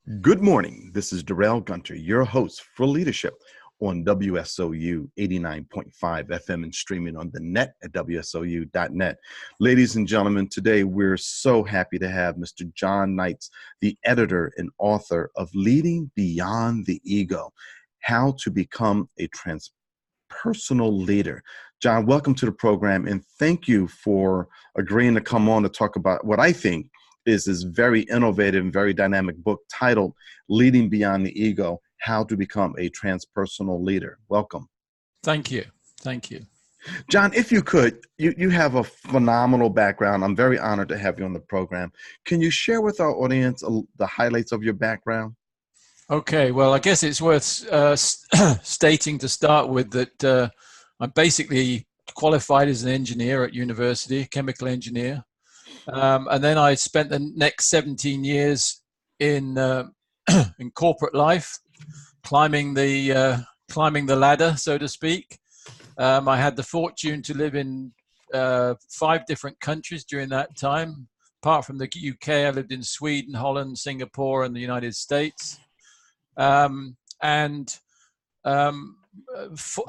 Good morning. This is Darrell Gunter, your host for Leadership on WSOU 89.5 FM and streaming on the net at WSOU.net. Ladies and gentlemen, today we're so happy to have Mr. John Knights, the editor and author of Leading Beyond the Ego, How to Become a Transpersonal Leader. John, welcome to the program, and thank you for agreeing to come on to talk about what I think is this very innovative and very dynamic book titled Leading Beyond the Ego, How to Become a Transpersonal Leader. Welcome. Thank you. Thank you. John, if you could, you have a phenomenal background. I'm very honored to have you on the program. Can you share with our audience the highlights of your background? Okay, well, I guess it's worth stating to start with that I'm basically qualified as an engineer at university, chemical engineer. And then I spent the next 17 years in in corporate life, climbing the ladder, so to speak. I had the fortune to live in 5 different countries during that time. Apart from the UK, I lived in Sweden, Holland, Singapore, and the United States.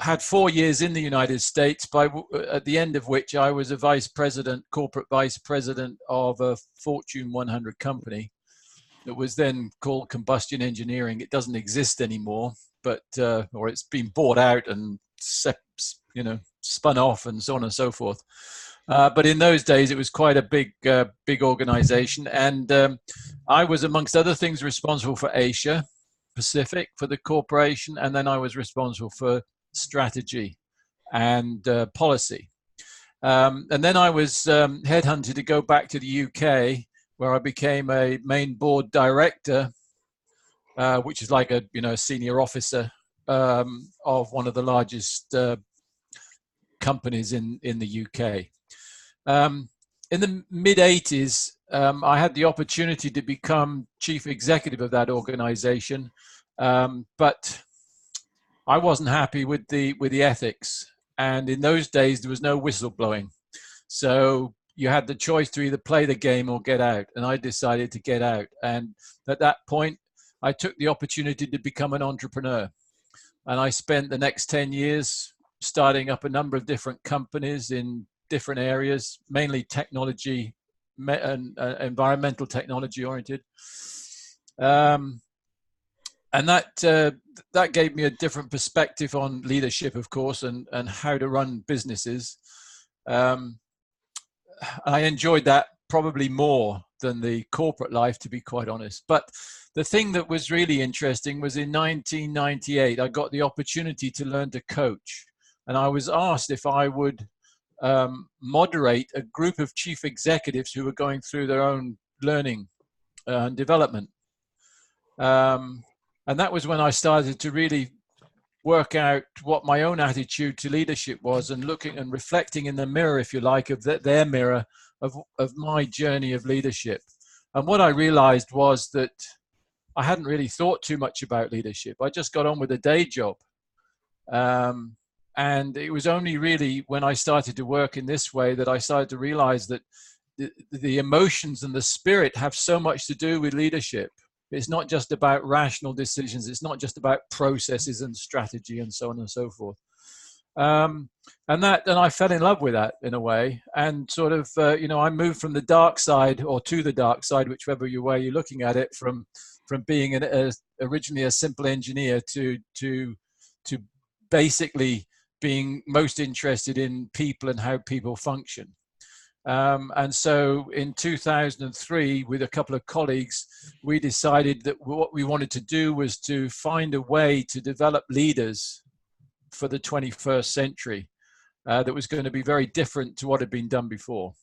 Had 4 years in the United States, at the end of which I was a corporate vice president of a Fortune 100 company that was then called Combustion Engineering. It doesn't exist anymore, but or it's been bought out and spun off and so on and so forth. But in those days, it was quite a big organization, and I was, amongst other things, responsible for Asia Pacific for the corporation, and then I was responsible for strategy and policy. And then I was headhunted to go back to the UK, where I became a main board director, which is like a senior officer of one of the largest companies in the UK. In the mid-'80s, I had the opportunity to become chief executive of that organization, but I wasn't happy with the ethics. And in those days, there was no whistleblowing. So you had the choice to either play the game or get out. And I decided to get out. And at that point, I took the opportunity to become an entrepreneur. And I spent the next 10 years starting up a number of different companies in different areas, mainly technology and environmental technology oriented. And that gave me a different perspective on leadership, of course, and how to run businesses. I enjoyed that probably more than the corporate life, to be quite honest. But the thing that was really interesting was in 1998, I got the opportunity to learn to coach. And I was asked if I would moderate a group of chief executives who were going through their own learning and development. And that was when I started to really work out what my own attitude to leadership was, and looking and reflecting in the mirror, if you like, of their mirror of my journey of leadership. And what I realized was that I hadn't really thought too much about leadership. I just got on with a day job. And it was only really when I started to work in this way that I started to realize that the emotions and the spirit have so much to do with leadership. It's not just about rational decisions. It's not just about processes and strategy and so on and so forth. And I fell in love with that in a way. And sort of, I moved from the dark side, or to the dark side, whichever way you're looking at it, from being originally a simple engineer to basically being most interested in people and how people function. And so in 2003, with a couple of colleagues, we decided that what we wanted to do was to find a way to develop leaders for the 21st century that was going to be very different to what had been done before.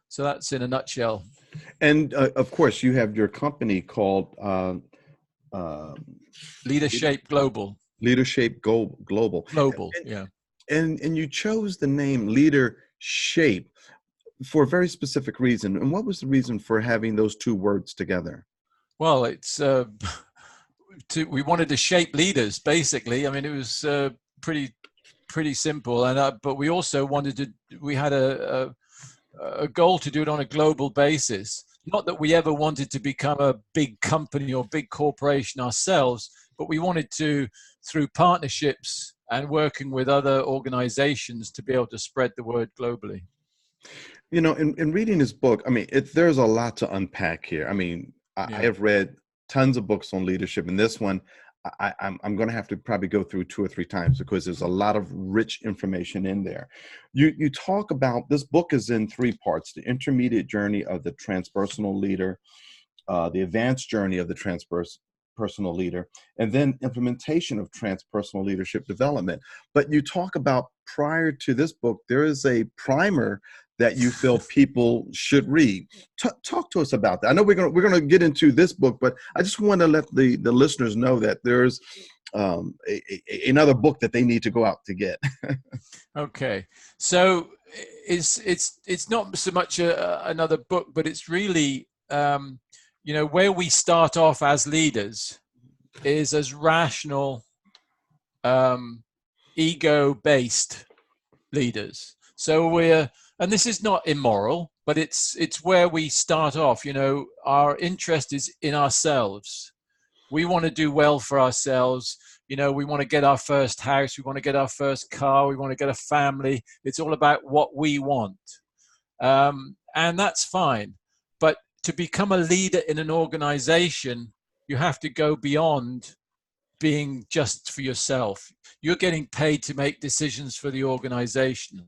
So that's in a nutshell. And of course, you have your company called LeaderShape Global. LeaderShape Global. Yeah. And you chose the name LeaderShape for a very specific reason. And what was the reason for having those two words together? Well, it's we wanted to shape leaders, basically. I mean, it was pretty simple, and but we also wanted to. We had a goal to do it on a global basis. Not that we ever wanted to become a big company or big corporation ourselves, but we wanted to, through partnerships and working with other organizations, to be able to spread the word globally. You know, in reading this book, I mean, there's a lot to unpack here. I mean, I have read tons of books on leadership, and this one, I'm going to have to probably go through 2 or 3 times because there's a lot of rich information in there. You talk about, this book is in 3 parts: the intermediate journey of the transpersonal leader, the advanced journey of the transpersonal leader, and then implementation of transpersonal leadership development. But you talk about, prior to this book, there is a primer that you feel people should read. Talk to us about that. I know we're gonna get into this book, but I just want to let the listeners know that there's another book that they need to go out to get. Okay, so it's not so much another book, but it's really where we start off as leaders is as rational, ego-based leaders. So and this is not immoral, but it's where we start off. Our interest is in ourselves. We want to do well for ourselves. We want to get our first house. We want to get our first car. We want to get a family. It's all about what we want. And that's fine. But to become a leader in an organization, you have to go beyond being just for yourself. You're getting paid to make decisions for the organization.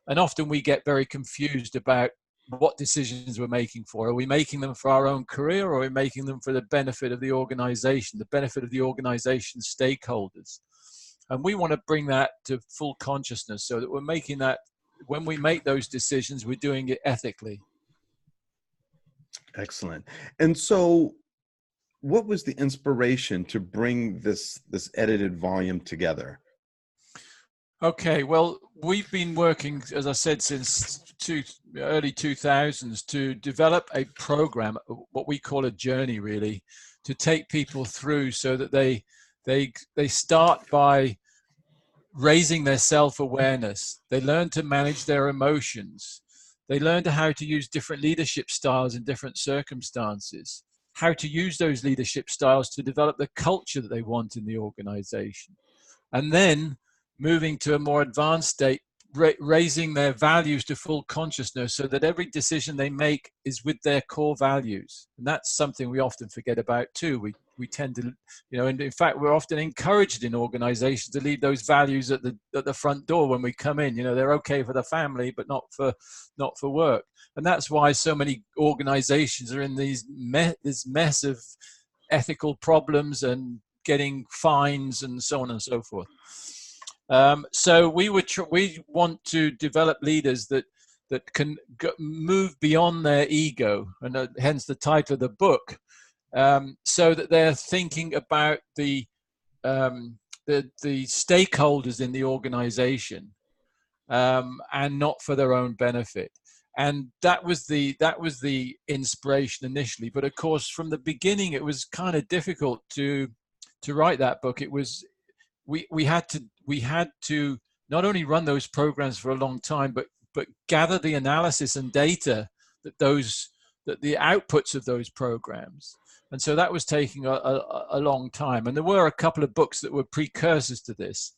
And often we get very confused about what decisions we're making for. Are we making them for our own career, or are we making them for the benefit of the organization, the benefit of the organization's stakeholders? And we want to bring that to full consciousness so that we're making that, when we make those decisions, we're doing it ethically. Excellent. And so what was the inspiration to bring this edited volume together? Okay, well, we've been working, as I said, since early 2000s to develop a program, what we call a journey, really, to take people through so that they start by raising their self-awareness. They learn to manage their emotions. They learn how to use different leadership styles in different circumstances, how to use those leadership styles to develop the culture that they want in the organization. And then moving to a more advanced state, raising their values to full consciousness so that every decision they make is with their core values. And that's something we often forget about too. We tend to, and in fact, we're often encouraged in organizations to leave those values at the front door when we come in. They're okay for the family, but not for work. And that's why so many organizations are in this mess of ethical problems and getting fines and so on and so forth. So we want to develop leaders that can move beyond their ego, and hence the title of the book, so that they're thinking about the stakeholders in the organization, and not for their own benefit. And that was the inspiration initially. But of course, from the beginning, it was kind of difficult to write that book. It was we had to not only run those programs for a long time, but gather the analysis and data that the outputs of those programs. And so that was taking a long time. And there were a couple of books that were precursors to this.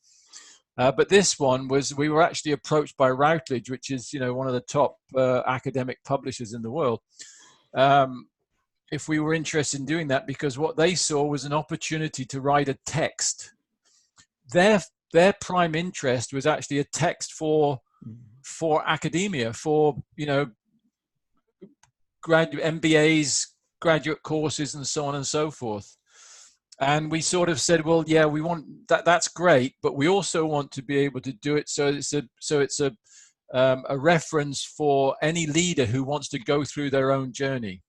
But this one we were actually approached by Routledge, which is, one of the top academic publishers in the world, if we were interested in doing that, because what they saw was an opportunity to write a text. Their prime interest was actually a text for academia, for MBAs, graduate courses, and so on and so forth. And we sort of said, well, yeah, we want that. That's great, but we also want to be able to do it so it's a reference for any leader who wants to go through their own journey.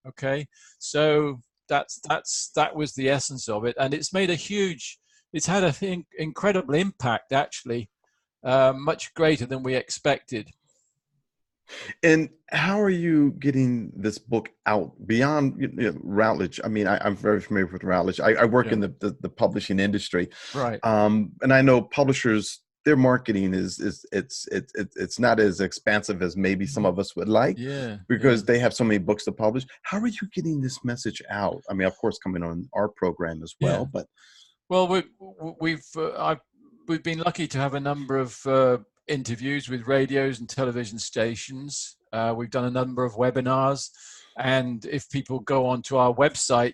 Okay, so that was the essence of it, and it's made it's had an incredible impact, actually, much greater than we expected. And how are you getting this book out beyond Routledge? I mean, I'm very familiar with Routledge. I work in the publishing industry, right? And I know publishers their marketing it's not as expansive as maybe some of us would like, Yeah, because yeah. they have so many books to publish. How are you getting this message out? I mean, of course, coming on our program as Yeah. well, but Well, we've been lucky to have a number of interviews with radios and television stations. We've done a number of webinars, and if people go onto our website,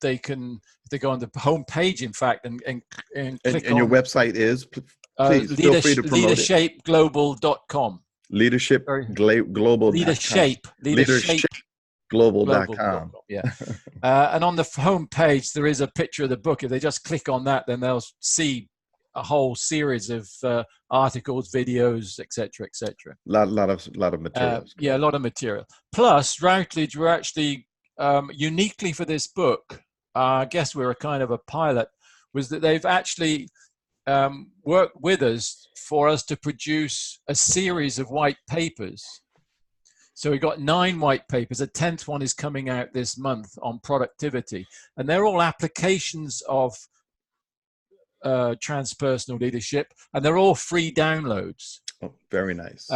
they go on the home page, in fact, and click and your on website is, please feel free to promote it. leadershapeglobal.com. Leadershipglobal.com. Leadershipglobal.com. Global.com. Yeah. And on the home page, there is a picture of the book. If they just click on that, then they'll see a whole series of articles, videos, etc., etc. Lot of materials. Yeah, a lot of material. Plus, Routledge were actually uniquely for this book. I guess we're a kind of a pilot. Was that they've actually worked with us for us to produce a series of white papers. So we got 9 white papers. A 10th one is coming out this month on productivity, and they're all applications of transpersonal leadership, and they're all free downloads. Oh, very nice.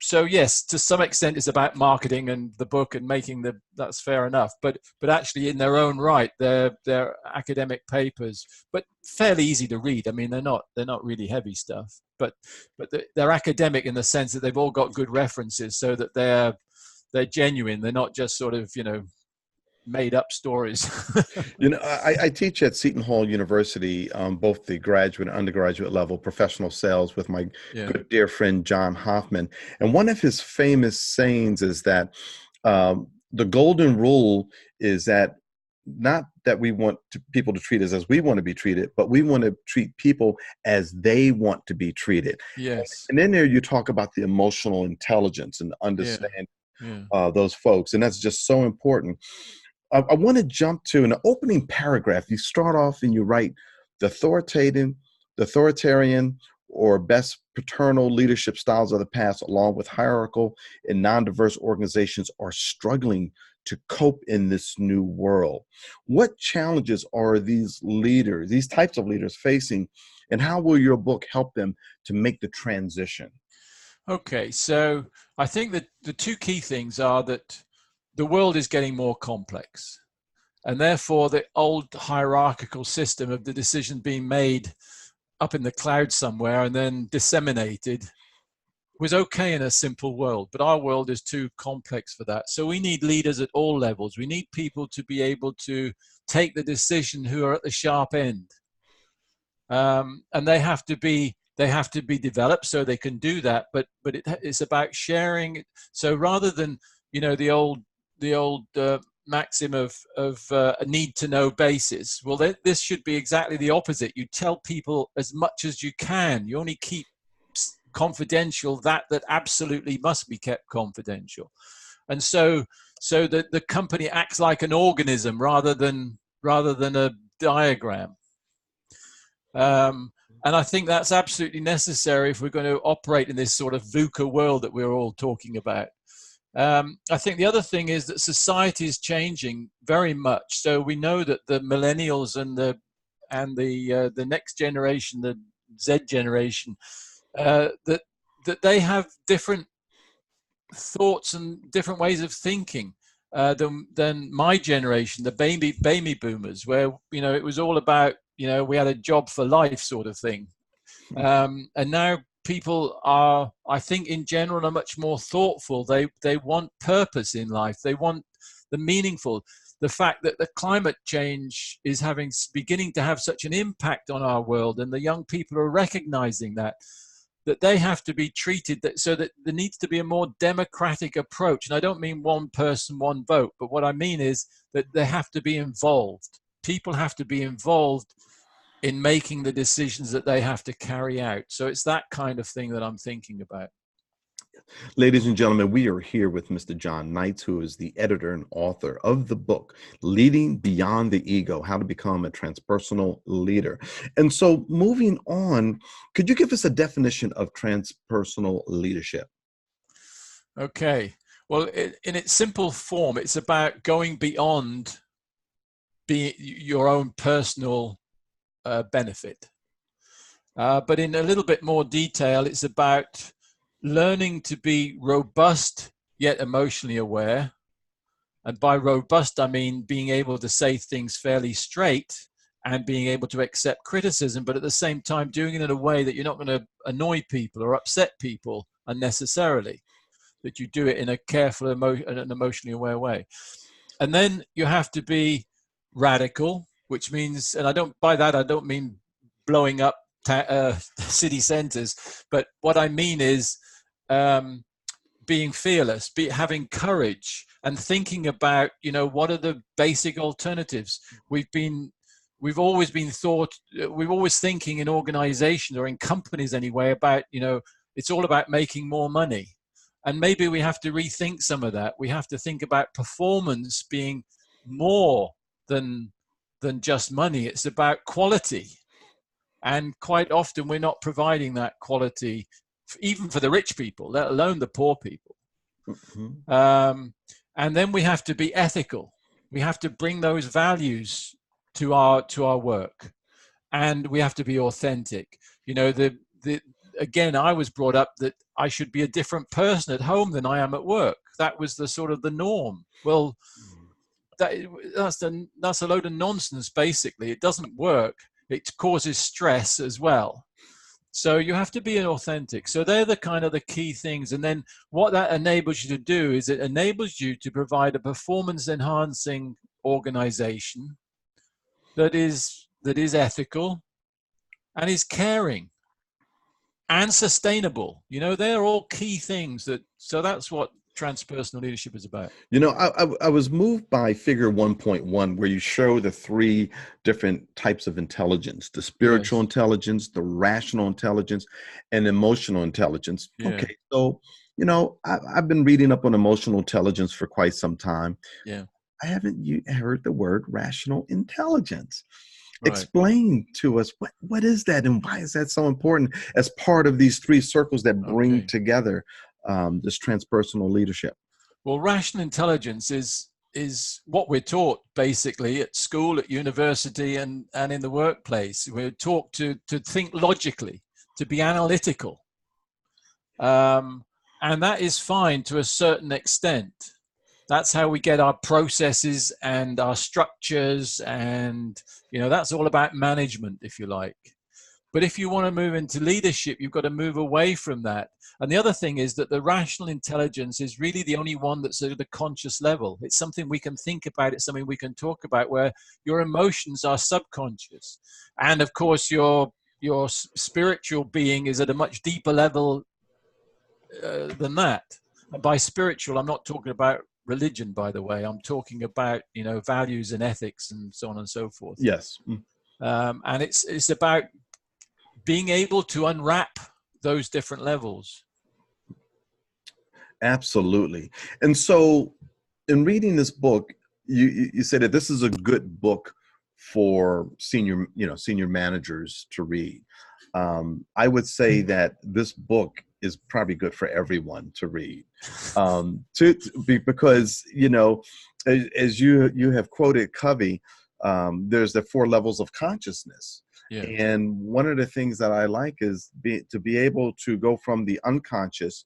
So yes, to some extent, it's about marketing and the book and making that's fair enough. But actually, in their own right, they're academic papers, but fairly easy to read. I mean, they're not really heavy stuff, but they're academic in the sense that they've all got good references, so that they're genuine. They're not just sort of made up stories. I teach at Seton Hall University, both the graduate and undergraduate level, professional sales, with my good dear friend John Hoffman. And one of his famous sayings is that the golden rule is that not that we want people to treat us as we want to be treated, but we want to treat people as they want to be treated. Yes. And in there you talk about the emotional intelligence and understand those folks. And that's just so important. I want to jump to, in the opening paragraph, you start off and you write, the authoritarian or best paternal leadership styles of the past, along with hierarchical and non-diverse organizations, are struggling to cope in this new world. What challenges are these types of leaders facing, and how will your book help them to make the transition? Okay, so I think that the 2 key things are that the world is getting more complex, and therefore the old hierarchical system of the decision being made up in the cloud somewhere and then disseminated was okay in a simple world, but our world is too complex for that. So we need leaders at all levels. We need people to be able to take the decision who are at the sharp end, and they have to be developed so they can do that. But it's about sharing. So rather than the old maxim of a need to know basis. Well, this should be exactly the opposite. You tell people as much as you can. You only keep confidential that absolutely must be kept confidential. And so the company acts like an organism rather than a diagram. And I think that's absolutely necessary if we're going to operate in this sort of VUCA world that we're all talking about. I think the other thing is that society is changing very much. So we know that the millennials and the next generation, the Z generation, that they have different thoughts and different ways of thinking than my generation, the baby boomers, where it was all about we had a job for life sort of thing, and now people are, I think, in general, are much more thoughtful. They want purpose in life. They want the meaningful. The fact that the climate change is beginning to have such an impact on our world, and the young people are recognizing that they have to be treated so that there needs to be a more democratic approach. And I don't mean one person, one vote, but what I mean is that they have to be involved. People have to be involved in making the decisions that they have to carry out. So it's that kind of thing that I'm thinking about. Ladies and gentlemen, we are here with Mr. John Knights, who is the editor and author of the book, Leading Beyond the Ego, How to Become a Transpersonal Leader. And so moving on, could you give us a definition of transpersonal leadership? Okay. Well, in its simple form, it's about going beyond your own personal benefit. But in a little bit more detail, it's about learning to be robust yet emotionally aware. And by robust, I mean being able to say things fairly straight and being able to accept criticism, but at the same time doing it in a way that you're not going to annoy people or upset people unnecessarily, that you do it in a careful and emotionally aware way. And then you have to be radical, which means, and by that I don't mean blowing up city centers, but what I mean is being fearless, having courage, and thinking about, what are the basic alternatives. We've always thinking in organizations or in companies anyway about, it's all about making more money. And maybe we have to rethink some of that. We have to think about performance being more than just money. It's about quality. And quite often we're not providing that quality, even for the rich people, let alone the poor people. Mm-hmm. And then we have to be ethical. We have to bring those values to our work. And we have to be authentic. Again, I was brought up that I should be a different person at home than I am at work. That was the sort of the norm. Well, that's a load of nonsense, basically. It doesn't work. It causes stress as well. So you have to be authentic. So they're the kind of the key things. And then what that enables you to do is it enables you to provide a performance-enhancing organization that is ethical and is caring and sustainable. They're all key things so that's what transpersonal leadership is about. I was moved by figure 1.1, where you show the three different types of intelligence: the spiritual intelligence, the rational intelligence, and emotional intelligence. Yeah. Okay. So, I've been reading up on emotional intelligence for quite some time. Yeah. I haven't heard the word rational intelligence. Right. Explain to us what is that, and why is that so important as part of these three circles that bring together this transpersonal leadership? Well, rational intelligence is what we're taught basically at school, at university, and in the workplace. We're taught to think logically, to be analytical, and that is fine to a certain extent. That's how we get our processes and our structures, and that's all about management, if you like. But if you want to move into leadership, you've got to move away from that. And the other thing is that the rational intelligence is really the only one that's at the conscious level. It's something we can think about. It's something we can talk about, where your emotions are subconscious. And of course, your spiritual being is at a much deeper level than that. And by spiritual, I'm not talking about religion, by the way. I'm talking about, values and ethics and so on and so forth. Yes. And it's about being able to unwrap those different levels. Absolutely. And so in reading this book, you said that this is a good book for senior managers to read. I would say that this book is probably good for everyone to read, because as you have quoted Covey, there's the 4 levels of consciousness. Yeah. And one of the things that I like is to be able to go from the unconscious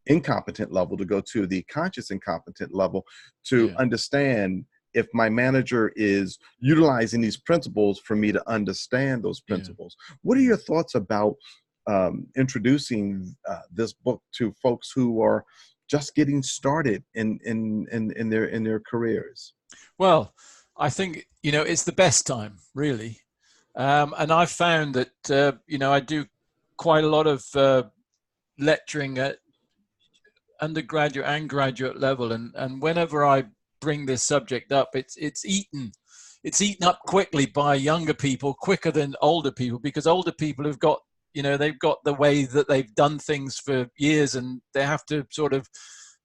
incompetent level to go to the conscious incompetent level, to understand if my manager is utilizing these principles, for me to understand those principles. What are your thoughts about introducing this book to folks who are just getting started in their careers? Well, I think it's the best time, really, and I've found that I do quite a lot of lecturing at undergraduate and graduate level, and whenever I bring this subject up, it's eaten up quickly by younger people, quicker than older people, because older people have got they've got the way that they've done things for years, and they have to sort of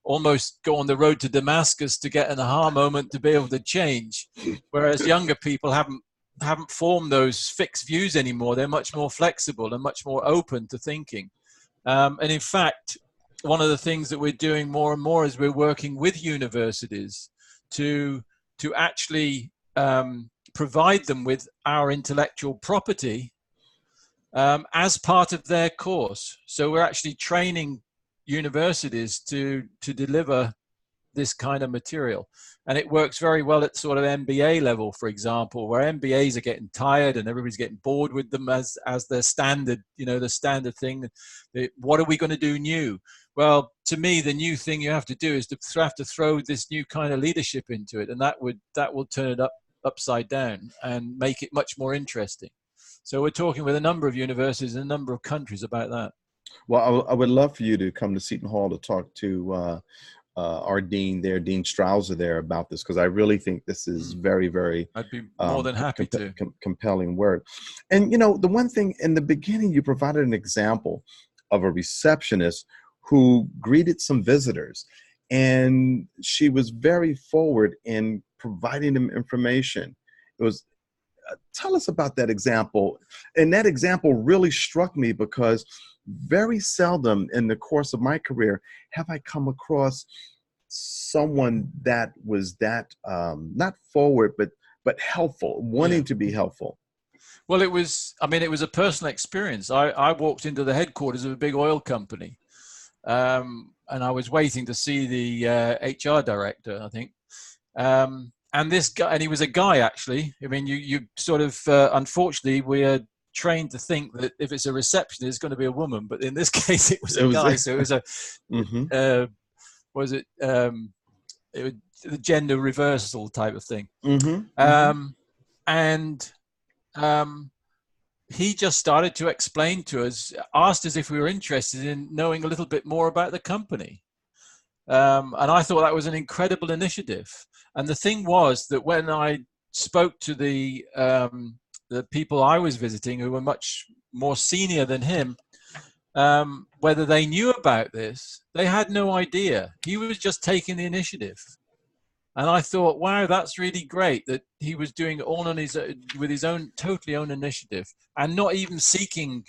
almost go on the road to Damascus to get an aha moment to be able to change, whereas younger people haven't formed those fixed views anymore. They're much more flexible and much more open to thinking, and in fact, one of the things that we're doing more and more is we're working with universities to actually provide them with our intellectual property as part of their course. So we're actually training universities to deliver this kind of material. And it works very well at sort of MBA level, for example, where MBAs are getting tired and everybody's getting bored with them as their standard, the standard thing. What are we going to do new? Well, to me, the new thing you have to do is to have to throw this new kind of leadership into it, and that will turn it upside down and make it much more interesting. So we're talking with a number of universities in a number of countries about that. Well, I would love for you to come to Seton Hall to talk to our dean there, Dean Strauser there, about this, because I really think this is very, very I'd be more than happy to. Compelling work. And, the one thing in the beginning, you provided an example of a receptionist who greeted some visitors, and she was very forward in providing them information. It was, tell us about that example. And that example really struck me because very seldom in the course of my career have I come across someone that was that not forward, but helpful, wanting to be helpful. Well, it was a personal experience. I walked into the headquarters of a big oil company, and I was waiting to see the HR director, I think. And this guy, and he was a guy, actually. I mean, you sort of, unfortunately, we are trained to think that if it's a receptionist, it's going to be a woman. But in this case, it was a guy. So it was a, it was the gender reversal type of thing. And he just started to explain to us, asked us if we were interested in knowing a little bit more about the company. And I thought that was an incredible initiative. And the thing was that when I spoke to the people I was visiting, who were much more senior than him, whether they knew about this, they had no idea. He was just taking the initiative. And I thought, wow, that's really great that he was doing it all on with his own, totally own initiative, and not even seeking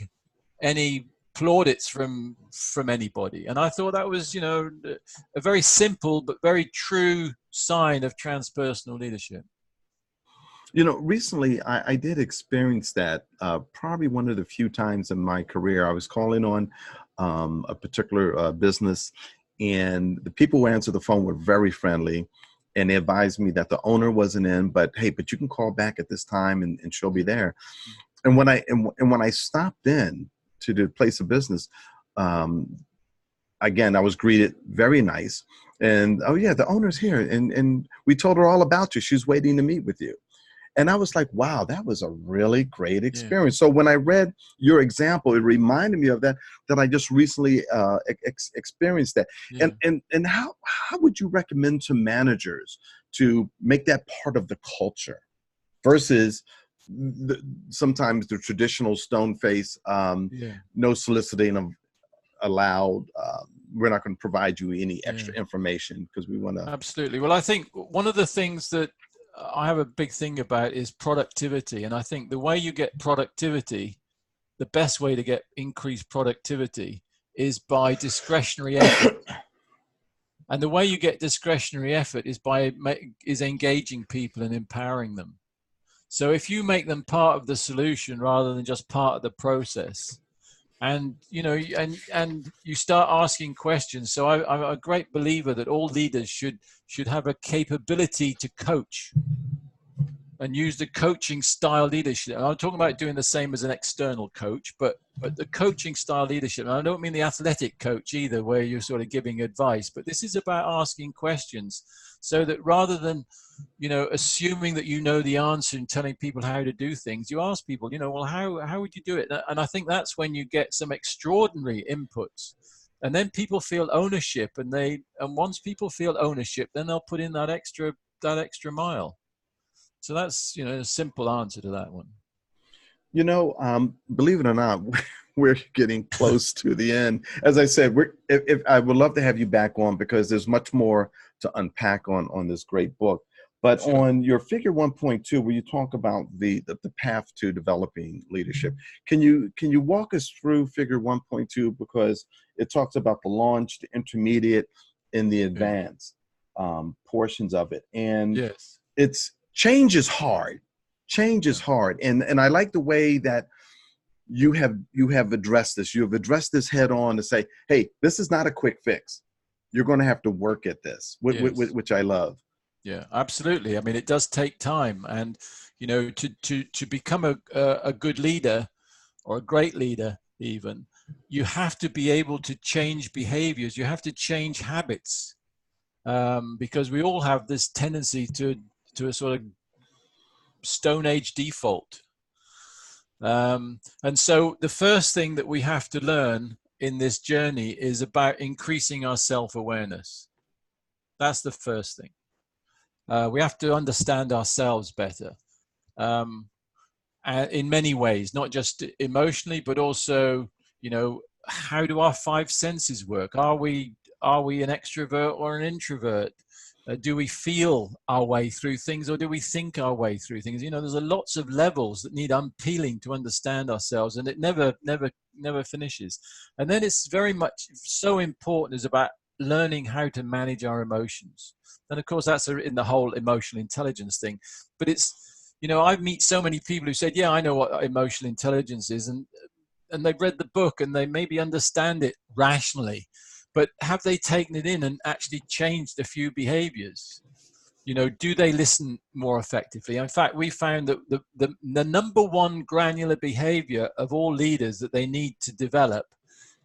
any plaudits from anybody. And I thought that was, a very simple but very true sign of transpersonal leadership. Recently I did experience that. Probably one of the few times in my career I was calling on a particular business, and the people who answered the phone were very friendly, and they advised me that the owner wasn't in, but you can call back at this time and she'll be there. And when I stopped in to the place of business, again, I was greeted very nice, and oh yeah, the owner's here, and we told her all about you. She's waiting to meet with you. And I was like, wow, that was a really great experience. Yeah. So when I read your example, it reminded me of that I just recently experienced that. Yeah. And how would you recommend to managers to make that part of the culture versus sometimes the traditional stone face, no soliciting allowed, we're not going to provide you any extra information because we want to. Absolutely. Well, I think one of the things that I have a big thing about is productivity. And I think the way you get productivity, the best way to get increased productivity is by discretionary effort. And the way you get discretionary effort is engaging people and empowering them. So if you make them part of the solution rather than just part of the process, and and you start asking questions. So I'm a great believer that all leaders should have a capability to coach and use the coaching style leadership. And I'm talking about doing the same as an external coach, but the coaching style leadership. And I don't mean the athletic coach either, where you're sort of giving advice, but this is about asking questions, so that rather than assuming that you know the answer and telling people how to do things, you ask people, well, how would you do it? And I think that's when you get some extraordinary inputs, and then people feel ownership, and once people feel ownership, then they'll put in that extra mile. So that's a simple answer to that one. Believe it or not, we're getting close to the end. As I said, if I would love to have you back on, because there's much more to unpack on this great book. But sure. On your figure 1.2, where you talk about the path to developing leadership, can you walk us through figure 1.2, because it talks about the launch, the intermediate, and the advanced portions of it. And change is hard. Change is hard. And I like the way that you have addressed this. You have addressed this head on to say, hey, this is not a quick fix. You're going to have to work at this, which I love. Yeah, absolutely. I mean, it does take time, and to become a good leader or a great leader, even, you have to be able to change behaviors. You have to change habits, because we all have this tendency to a sort of Stone Age default. And so the first thing that we have to learn in this journey is about increasing our self-awareness. That's the first thing. We have to understand ourselves better, in many ways, not just emotionally, but also, how do our five senses work? Are we an extrovert or an introvert? Do we feel our way through things, or do we think our way through things? There's lots of levels that need unpeeling to understand ourselves, and it never finishes. And then it's very much so important is about learning how to manage our emotions. And of course, that's in the whole emotional intelligence thing. But it's, I meet so many people who said, yeah, I know what emotional intelligence is. And they've read the book and they maybe understand it rationally. But have they taken it in and actually changed a few behaviors? Do they listen more effectively? In fact, we found that the number one granular behavior of all leaders that they need to develop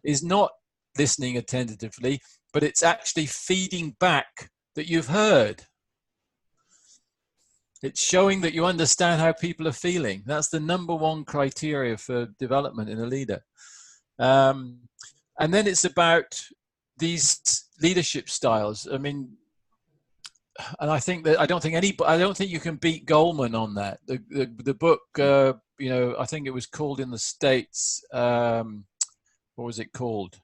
is not listening attentively, but it's actually feeding back that you've heard. It's showing that you understand how people are feeling. That's the number one criteria for development in a leader. And then it's about these leadership styles. I mean, and I don't think you can beat Goleman on that. The book, I think it was called in the States. What was it called?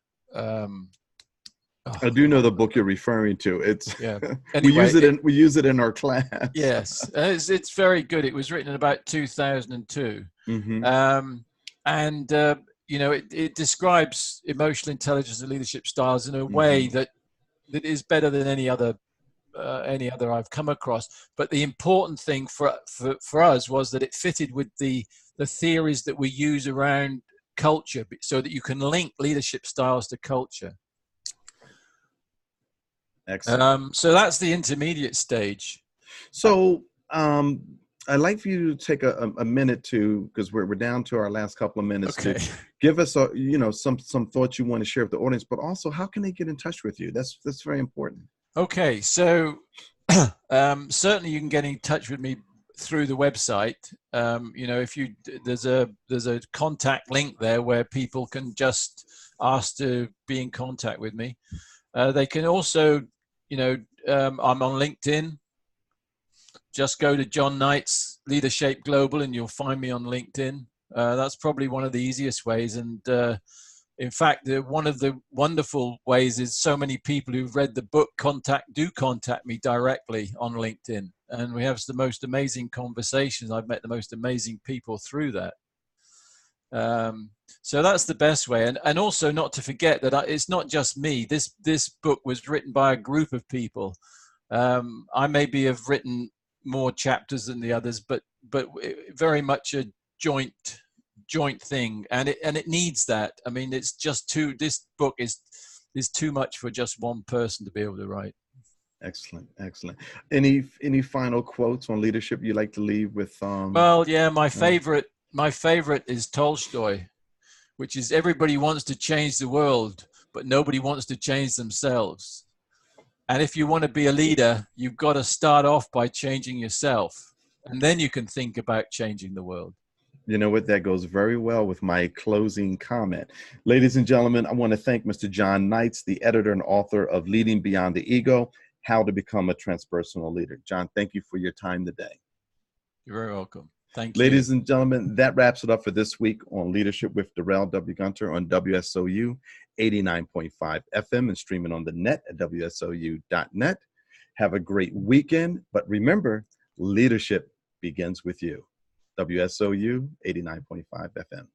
I do know the book you're referring to. It's Anyway, we use it in our class. Yes, it's very good. It was written in about 2002, and it describes emotional intelligence and leadership styles in a way that is better than any other I've come across. But the important thing for us was that it fitted with the theories that we use around culture, so that you can link leadership styles to culture. Excellent. So that's the intermediate stage. So I'd like for you to take a minute because we're down to our last couple of minutes to give us some thoughts you want to share with the audience, but also how can they get in touch with you? That's very important. Okay, so certainly you can get in touch with me through the website. There's a contact link there where people can just ask to be in contact with me. They can also, I'm on LinkedIn. Just go to John Knight's LeaderShape Global and you'll find me on LinkedIn. That's probably one of the easiest ways. And in fact, one of the wonderful ways is so many people who've read the book contact me directly on LinkedIn. And we have the most amazing conversations. I've met the most amazing people through that. So that's the best way. And also not to forget that it's not just me. This book was written by a group of people. I maybe have written more chapters than the others, but very much a joint thing, and it needs that. I mean, it's just this book is too much for just one person to be able to write. Excellent. Any final quotes on leadership you like to leave with? Well, yeah, my favorite is Tolstoy, which is everybody wants to change the world, but nobody wants to change themselves. And if you want to be a leader, you've got to start off by changing yourself, and then you can think about changing the world. You know what? That goes very well with my closing comment. Ladies and gentlemen, I want to thank Mr. John Knights, the editor and author of Leading Beyond the Ego, How to Become a Transpersonal Leader. John, thank you for your time today. You're very welcome. Thank you. Ladies and gentlemen, that wraps it up for this week on Leadership with Darrell W. Gunter on WSOU 89.5 FM and streaming on the net at WSOU.net. Have a great weekend, but remember, leadership begins with you. WSOU 89.5 FM.